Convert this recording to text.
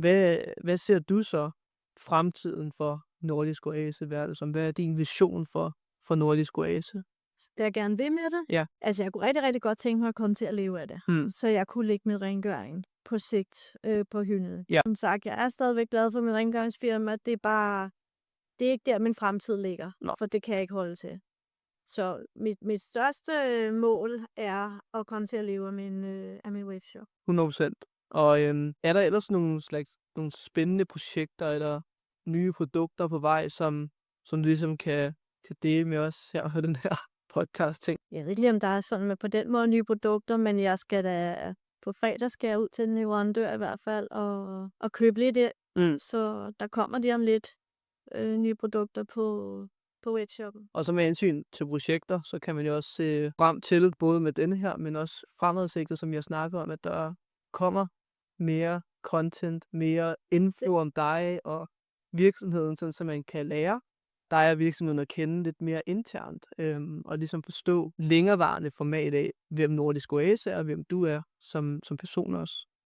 Hvad ser du så fremtiden for Nordisk Oase være det som? Hvad er din vision for Nordisk Oase? Skal jeg gerne ved med det? Ja. Altså, jeg kunne rigtig, rigtig godt tænke mig at komme til at leve af det. Så jeg kunne lægge mit rengøring på sigt på hylden. Ja. Som sagt, jeg er stadigvæk glad for mit rengøringsfirma. Det er ikke der, min fremtid ligger. Nå. For det kan jeg ikke holde til. Så mit største mål er at komme til at leve af min webshop. 100%. Og er der ellers nogle spændende projekter eller nye produkter på vej, som du ligesom kan dele med os her på den her podcast-ting? Jeg ved ikke lige, om der er sådan med på den måde nye produkter, men jeg skal da på fredag skal jeg ud til en leverandør i hvert fald og købe lidt ind. Så der kommer lige om lidt nye produkter på webshoppen. Og så med hensyn til projekter, så kan man jo også se frem til, både med denne her, men også fremadsigtet, som jeg snakker om, at der kommer mere content, mere info om dig og virksomheden, sådan, så man kan lære dig og virksomheden at kende lidt mere internt, og ligesom forstå længerevarende format af, hvem Nordisk Oase er, og hvem du er som person også.